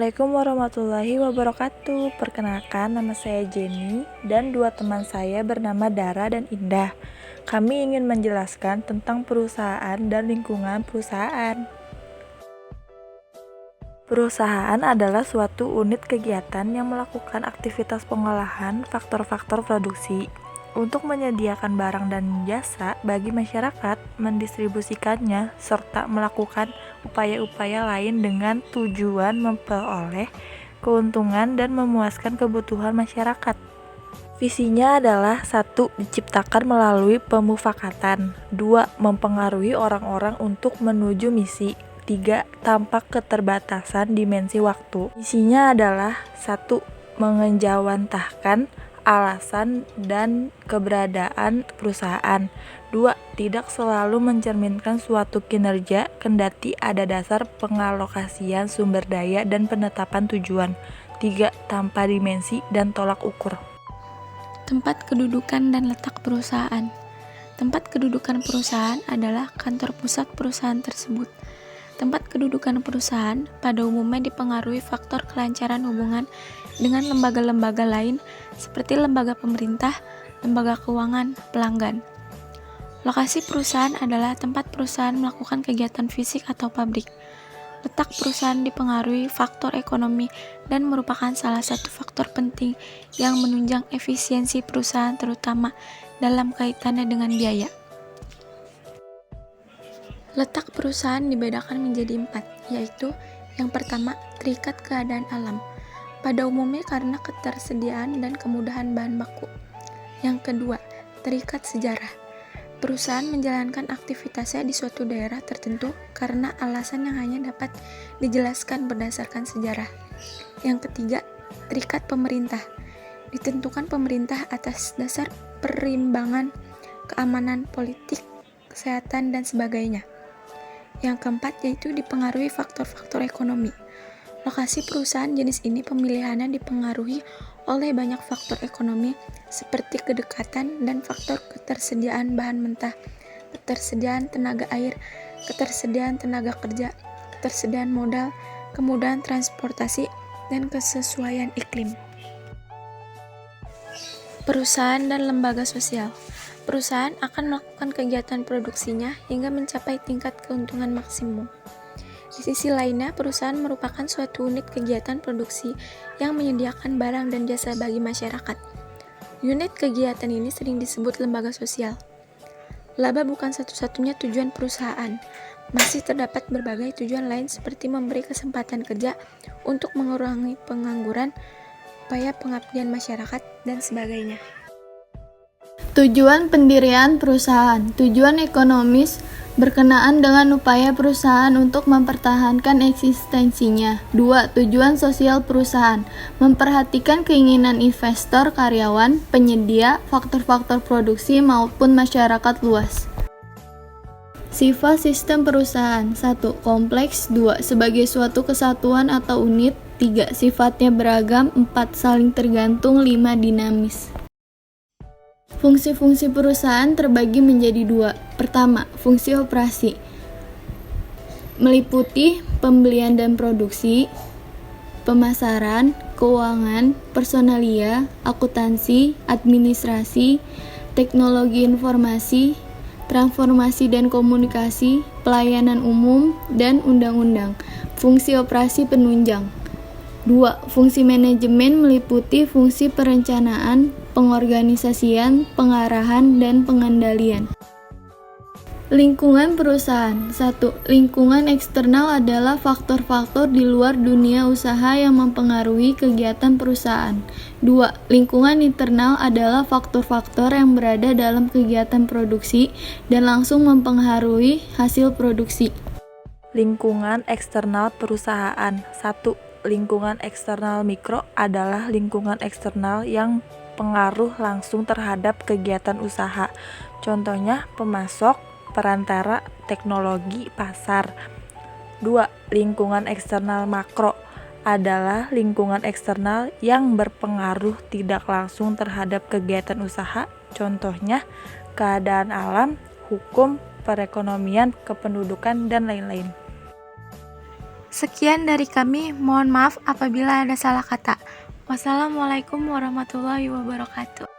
Assalamualaikum warahmatullahi wabarakatuh. Perkenalkan, nama saya Jenny dan dua teman saya bernama Dara dan Indah. Kami ingin menjelaskan tentang perusahaan dan lingkungan perusahaan. Perusahaan adalah suatu unit kegiatan yang melakukan aktivitas pengolahan faktor-faktor produksi untuk menyediakan barang dan jasa bagi masyarakat, mendistribusikannya, serta melakukan upaya-upaya lain dengan tujuan memperoleh keuntungan dan memuaskan kebutuhan masyarakat. Visinya adalah 1. Diciptakan melalui pemufakatan. 2. Mempengaruhi orang-orang untuk menuju misi. 3. Tampak keterbatasan dimensi waktu. Isinya adalah 1. Mengejawantahkan alasan dan keberadaan perusahaan. 2. Tidak selalu mencerminkan suatu kinerja kendati ada dasar pengalokasian sumber daya dan penetapan tujuan. 3. Tanpa dimensi dan tolak ukur. Tempat kedudukan dan letak perusahaan. Tempat kedudukan perusahaan adalah kantor pusat perusahaan tersebut. Tempat kedudukan perusahaan pada umumnya dipengaruhi faktor kelancaran hubungan dengan lembaga-lembaga lain seperti lembaga pemerintah, lembaga keuangan, pelanggan. Lokasi perusahaan adalah tempat perusahaan melakukan kegiatan fisik atau pabrik. Letak perusahaan dipengaruhi faktor ekonomi dan merupakan salah satu faktor penting yang menunjang efisiensi perusahaan terutama dalam kaitannya dengan biaya. Letak perusahaan dibedakan menjadi 4, yaitu yang pertama, terikat keadaan alam. Pada umumnya karena ketersediaan dan kemudahan bahan baku. Yang kedua, terikat sejarah. Perusahaan menjalankan aktivitasnya di suatu daerah tertentu karena alasan yang hanya dapat dijelaskan berdasarkan sejarah. Yang ketiga, terikat pemerintah. Ditentukan pemerintah atas dasar perimbangan keamanan politik, kesehatan, dan sebagainya. Yang keempat yaitu dipengaruhi faktor-faktor ekonomi. Lokasi perusahaan jenis ini pemilihannya dipengaruhi oleh banyak faktor ekonomi seperti kedekatan dan faktor ketersediaan bahan mentah, ketersediaan tenaga air, ketersediaan tenaga kerja, ketersediaan modal, kemudahan transportasi, dan kesesuaian iklim. Perusahaan dan lembaga sosial. Perusahaan akan melakukan kegiatan produksinya hingga mencapai tingkat keuntungan maksimum. Di sisi lainnya, perusahaan merupakan suatu unit kegiatan produksi yang menyediakan barang dan jasa bagi masyarakat. Unit kegiatan ini sering disebut lembaga sosial. Laba bukan satu-satunya tujuan perusahaan. Masih terdapat berbagai tujuan lain seperti memberi kesempatan kerja untuk mengurangi pengangguran, upaya pengabdian masyarakat, dan sebagainya. Tujuan pendirian perusahaan. Tujuan ekonomis berkenaan dengan upaya perusahaan untuk mempertahankan eksistensinya. 2. Tujuan sosial perusahaan. Memperhatikan keinginan investor, karyawan, penyedia, faktor-faktor produksi maupun masyarakat luas. Sifat sistem perusahaan. 1. Kompleks. 2. Sebagai suatu kesatuan atau unit. 3. Sifatnya beragam. 4. Saling tergantung. 5. Dinamis. Fungsi-fungsi perusahaan terbagi menjadi 2. Pertama, fungsi operasi. Meliputi pembelian dan produksi, pemasaran, keuangan, personalia, akuntansi, administrasi, teknologi informasi, transformasi dan komunikasi, pelayanan umum, dan undang-undang. Fungsi operasi penunjang. 2. Fungsi manajemen meliputi fungsi perencanaan, pengorganisasian, pengarahan, dan pengendalian. Lingkungan perusahaan. 1. Lingkungan eksternal adalah faktor-faktor di luar dunia usaha yang mempengaruhi kegiatan perusahaan. 2. Lingkungan internal adalah faktor-faktor yang berada dalam kegiatan produksi dan langsung mempengaruhi hasil produksi. Lingkungan eksternal perusahaan. 1. Lingkungan eksternal mikro adalah lingkungan eksternal yang pengaruh langsung terhadap kegiatan usaha. Contohnya pemasok, perantara, teknologi, pasar. 2. Lingkungan eksternal makro adalah lingkungan eksternal yang berpengaruh tidak langsung terhadap kegiatan usaha. Contohnya keadaan alam, hukum, perekonomian, kependudukan, dan lain-lain. Sekian dari kami, mohon maaf apabila ada salah kata. Wassalamualaikum warahmatullahi wabarakatuh.